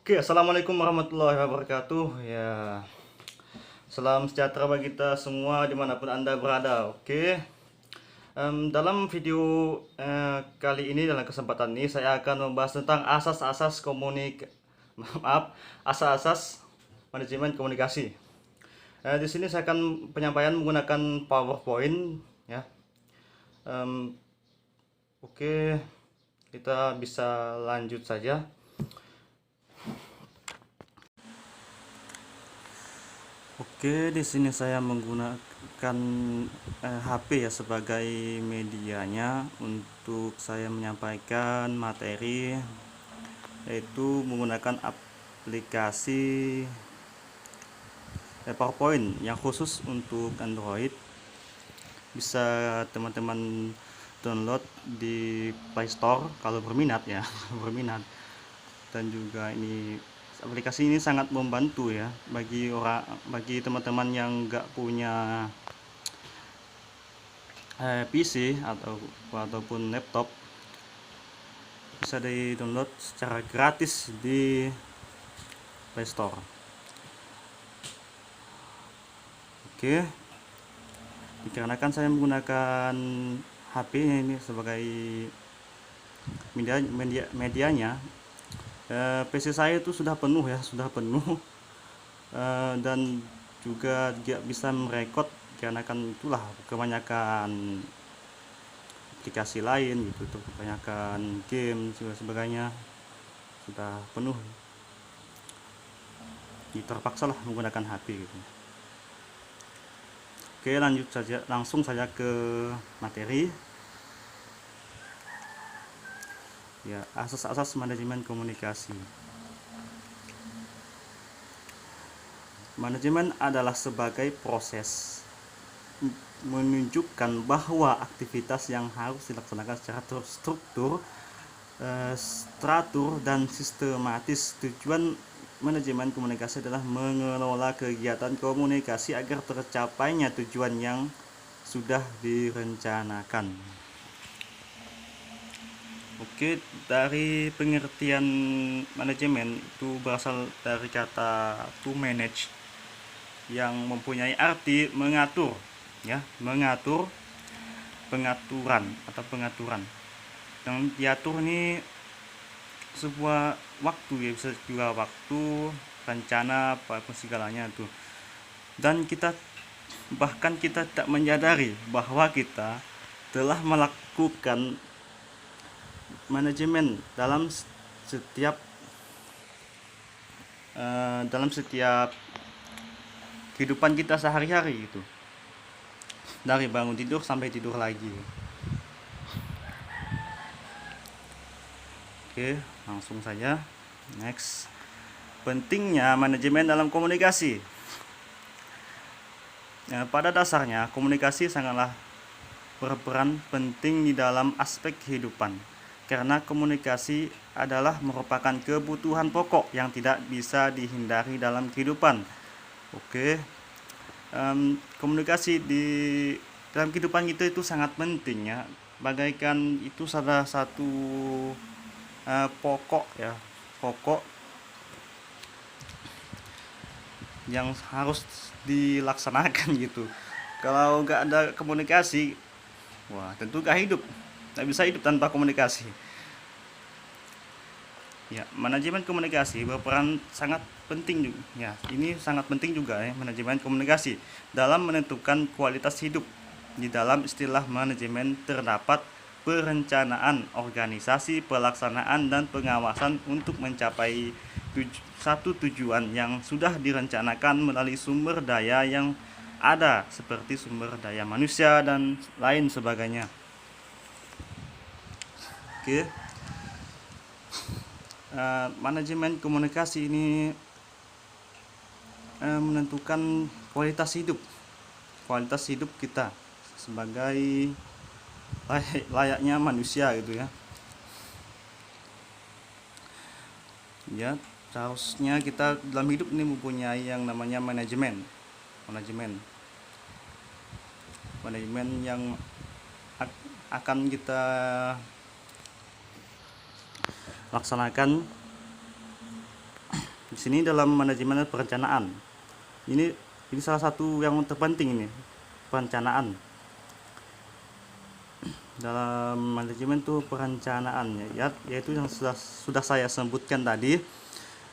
Oke, assalamualaikum warahmatullahi wabarakatuh. Ya, salam sejahtera bagi kita semua dimanapun anda berada. Oke, dalam video kali ini, dalam kesempatan ini, saya akan membahas tentang asas-asas maaf, asas-asas manajemen komunikasi. Di sini saya akan penyampaian menggunakan PowerPoint. Ya, oke, kita bisa lanjut saja. Oke, di sini saya menggunakan HP ya sebagai medianya untuk saya menyampaikan materi, yaitu menggunakan aplikasi PowerPoint yang khusus untuk Android. Bisa teman-teman download di Play Store kalau berminat ya, berminat. Dan juga ini aplikasi ini sangat membantu ya bagi teman-teman yang nggak punya PC ataupun laptop, bisa di download secara gratis di Play Store. Oke, dikarenakan saya menggunakan HP ini sebagai medianya, PC saya itu sudah penuh ya, dan juga dia bisa merekod karena kan itulah kebanyakan aplikasi lain gitu tuh, kebanyakan game juga sebagainya sudah penuh, terpaksa lah menggunakan HP gitu. Oke, langsung saja ke materi ya. Asas-asas manajemen komunikasi. Manajemen adalah sebagai proses menunjukkan bahwa aktivitas yang harus dilaksanakan secara terstruktur, teratur, dan sistematis. Tujuan manajemen komunikasi adalah mengelola kegiatan komunikasi agar tercapainya tujuan yang sudah direncanakan. Oke, dari pengertian manajemen itu berasal dari kata to manage, yang mempunyai arti mengatur ya, pengaturan. Yang diatur ini sebuah waktu ya, bisa juga waktu, rencana, apa segalanya tuh. Dan bahkan kita tak menyadari bahwa kita telah melakukan manajemen dalam setiap kehidupan kita sehari-hari gitu, dari bangun tidur sampai tidur lagi. Oke, langsung saja next. Pentingnya manajemen dalam komunikasi. Pada dasarnya komunikasi sangatlah berperan penting di dalam aspek kehidupan, karena komunikasi adalah merupakan kebutuhan pokok yang tidak bisa dihindari dalam kehidupan. Oke, komunikasi dalam kehidupan kita itu sangat penting ya, bagaikan itu salah satu pokok yang harus dilaksanakan gitu. Kalau nggak ada komunikasi, wah tentu nggak bisa hidup tanpa komunikasi. Ya, manajemen komunikasi berperan sangat penting juga. Ya, ini sangat penting juga ya, manajemen komunikasi dalam menentukan kualitas hidup. Di dalam istilah manajemen terdapat perencanaan, organisasi, pelaksanaan, dan pengawasan untuk mencapai satu tujuan yang sudah direncanakan melalui sumber daya yang ada, seperti sumber daya manusia dan lain sebagainya. Oke. Manajemen komunikasi ini menentukan kualitas hidup kita sebagai layaknya manusia gitu ya. Ya, seharusnya kita dalam hidup ini mempunyai yang namanya manajemen yang akan kita laksanakan Di sini dalam manajemen perencanaan. Ini salah satu yang terpenting ini, perencanaan. Dalam manajemen tuh perencanaan ya, yaitu yang sudah saya sebutkan tadi,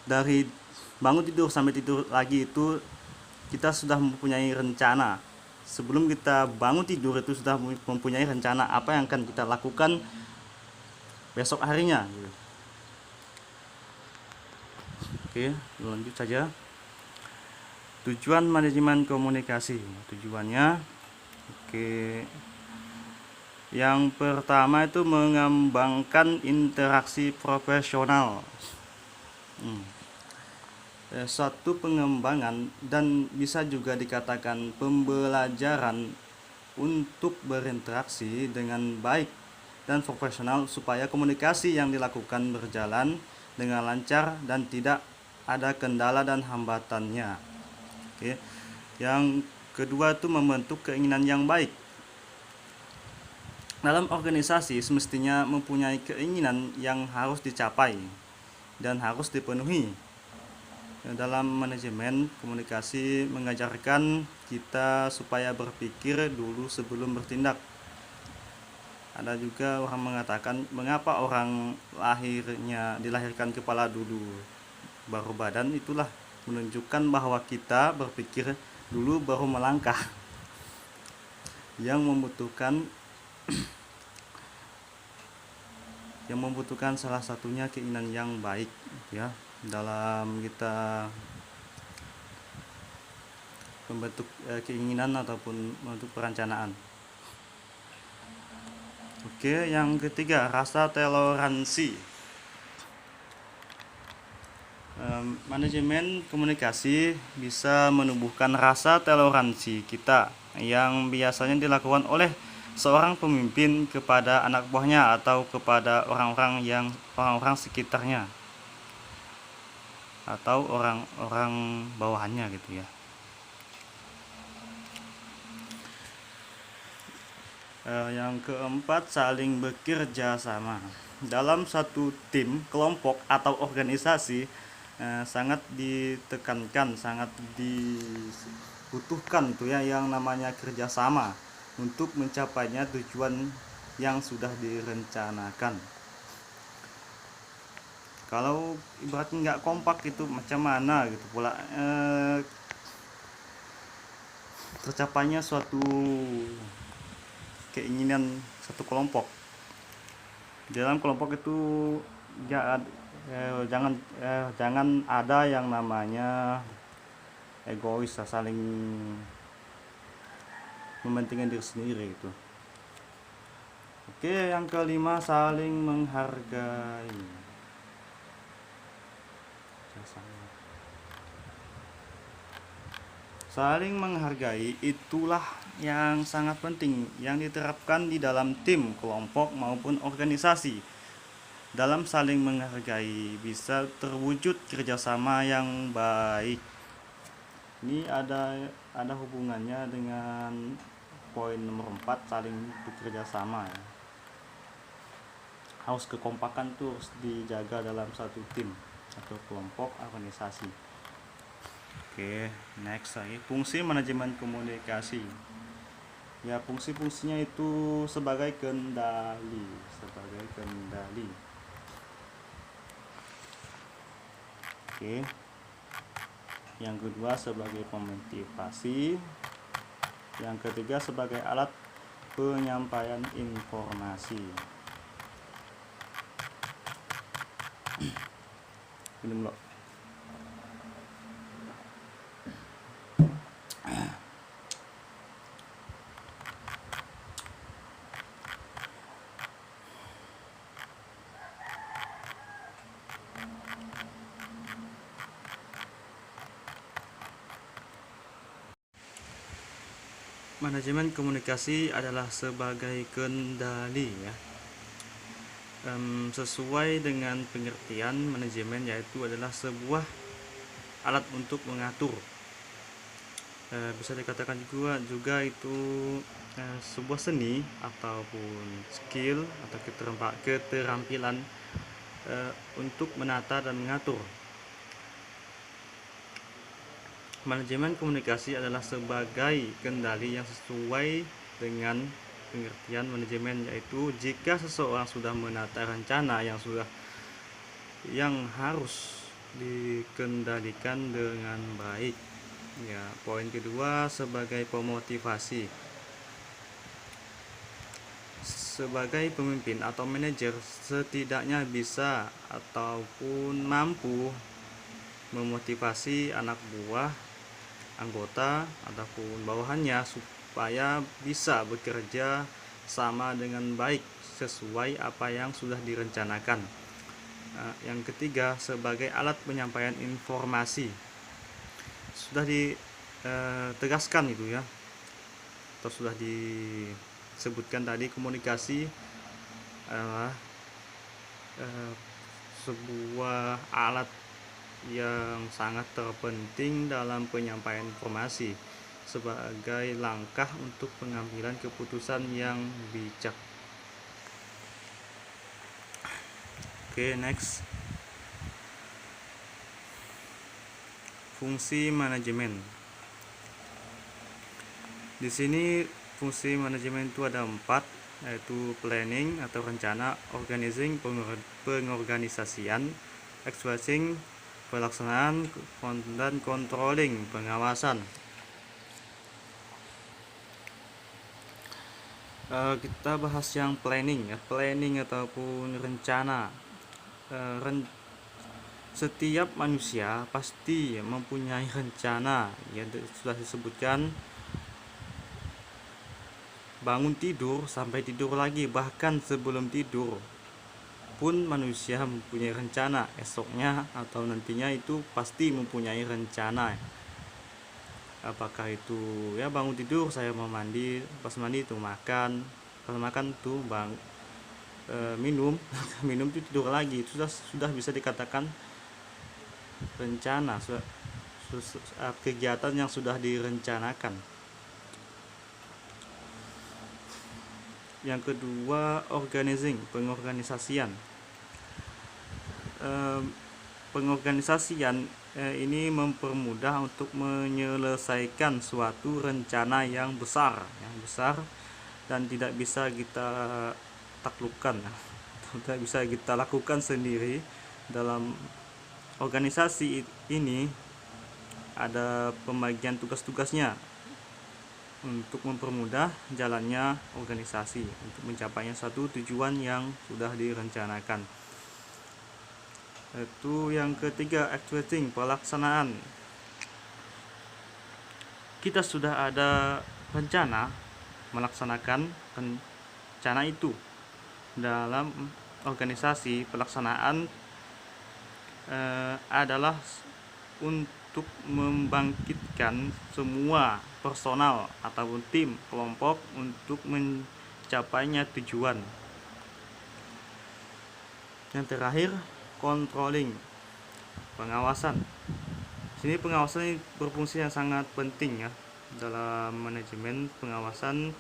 dari bangun tidur sampai tidur lagi itu kita sudah mempunyai rencana. Sebelum kita bangun tidur itu sudah mempunyai rencana apa yang akan kita lakukan besok harinya. Oke, lanjut saja. Tujuan manajemen komunikasi. Tujuannya, oke, yang pertama itu mengembangkan interaksi profesional. Suatu pengembangan dan bisa juga dikatakan pembelajaran untuk berinteraksi dengan baik dan profesional supaya komunikasi yang dilakukan berjalan dengan lancar dan tidak ada kendala dan hambatannya. Oke. Yang kedua itu membentuk keinginan yang baik. Dalam organisasi semestinya mempunyai keinginan yang harus dicapai dan harus dipenuhi. Dalam manajemen komunikasi mengajarkan kita supaya berpikir dulu sebelum bertindak. Ada juga orang mengatakan mengapa orang dilahirkan kepala dulu baru badan, itulah menunjukkan bahwa kita berpikir dulu baru melangkah. Yang membutuhkan salah satunya keinginan yang baik ya, dalam kita membentuk keinginan ataupun membentuk perencanaan. Oke, yang ketiga, rasa toleransi. Manajemen komunikasi bisa menumbuhkan rasa toleransi kita yang biasanya dilakukan oleh seorang pemimpin kepada anak buahnya atau kepada orang-orang sekitarnya atau orang-orang bawahannya gitu ya. Yang keempat, saling bekerja sama. Dalam satu tim, kelompok atau organisasi sangat ditekankan, sangat dibutuhkan itu ya yang namanya kerjasama untuk mencapainya tujuan yang sudah direncanakan. Kalau ibaratnya nggak kompak itu macam mana gitu pula tercapainya suatu keinginan satu kelompok. Dalam kelompok itu jangan ada yang namanya egois, saling mementingkan diri sendiri itu. Oke, yang kelima, saling menghargai. Saling menghargai itulah yang sangat penting yang diterapkan di dalam tim, kelompok maupun organisasi. Dalam saling menghargai bisa terwujud kerjasama yang baik. Ini ada hubungannya dengan poin nomor 4, saling bekerja sama ya. Harus kekompakan tuh harus dijaga dalam satu tim atau kelompok organisasi. Oke, next lagi fungsi manajemen komunikasi. Ya, fungsinya itu sebagai kendali. Oke. Yang kedua sebagai pemotivasi. Yang ketiga sebagai alat penyampaian informasi. Minum dulu. Manajemen komunikasi adalah sebagai kendali ya. Sesuai dengan pengertian manajemen, yaitu adalah sebuah alat untuk mengatur. Bisa dikatakan juga itu sebuah seni ataupun skill atau keterampilan untuk menata dan mengatur. Manajemen komunikasi adalah sebagai kendali yang sesuai dengan pengertian manajemen, yaitu jika seseorang sudah menata rencana yang harus dikendalikan dengan baik. Ya, poin kedua sebagai pemotivasi. Sebagai pemimpin atau manajer setidaknya bisa ataupun mampu memotivasi anak buah, anggota ataupun bawahannya supaya bisa bekerja sama dengan baik sesuai apa yang sudah direncanakan. Yang ketiga sebagai alat penyampaian informasi. Sudah ditegaskan itu ya, atau sudah disebutkan tadi, komunikasi adalah sebuah alat yang sangat terpenting dalam penyampaian informasi sebagai langkah untuk pengambilan keputusan yang bijak. Oke, next. Fungsi manajemen. Di sini fungsi manajemen itu ada 4, yaitu planning atau rencana, organizing pengorganisasian, executing pelaksanaan, dan controlling pengawasan. Kita bahas yang planning ya. Planning ataupun rencana. Setiap manusia pasti mempunyai rencana, ya sudah disebutkan, bangun tidur sampai tidur lagi, bahkan sebelum tidur pun manusia mempunyai rencana. Esoknya atau nantinya itu pasti mempunyai rencana. Apakah itu ya bangun tidur saya mau mandi, pas mandi itu makan, pas makan tuh minum minum itu tidur lagi. Itu sudah bisa dikatakan rencana, kegiatan yang sudah direncanakan. Yang kedua, organizing, pengorganisasian. Pengorganisasian ini mempermudah untuk menyelesaikan suatu rencana yang besar dan tidak bisa kita taklukkan, tidak bisa kita lakukan sendiri. Dalam organisasi ini ada pembagian tugas-tugasnya untuk mempermudah jalannya organisasi untuk mencapainya satu tujuan yang sudah direncanakan. Itu yang ketiga, executing, pelaksanaan. Kita sudah ada rencana, melaksanakan rencana itu. Dalam organisasi, pelaksanaan adalah untuk membangkitkan semua personal ataupun tim kelompok untuk mencapainya tujuan. Yang terakhir, controlling, pengawasan. Sini pengawasan ini berfungsi yang sangat penting ya dalam manajemen pengawasan.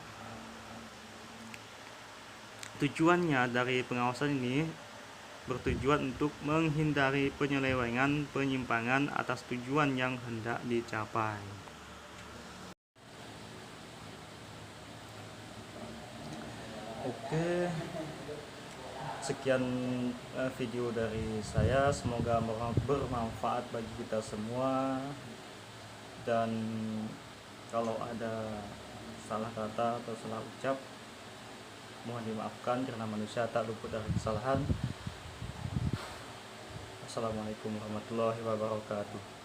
Tujuannya dari pengawasan ini bertujuan untuk menghindari penyelewengan, penyimpangan atas tujuan yang hendak dicapai. Oke, sekian video dari saya, semoga bermanfaat bagi kita semua. Dan kalau ada salah kata atau salah ucap, mohon dimaafkan karena manusia tak luput dari kesalahan. Assalamualaikum warahmatullahi wabarakatuh.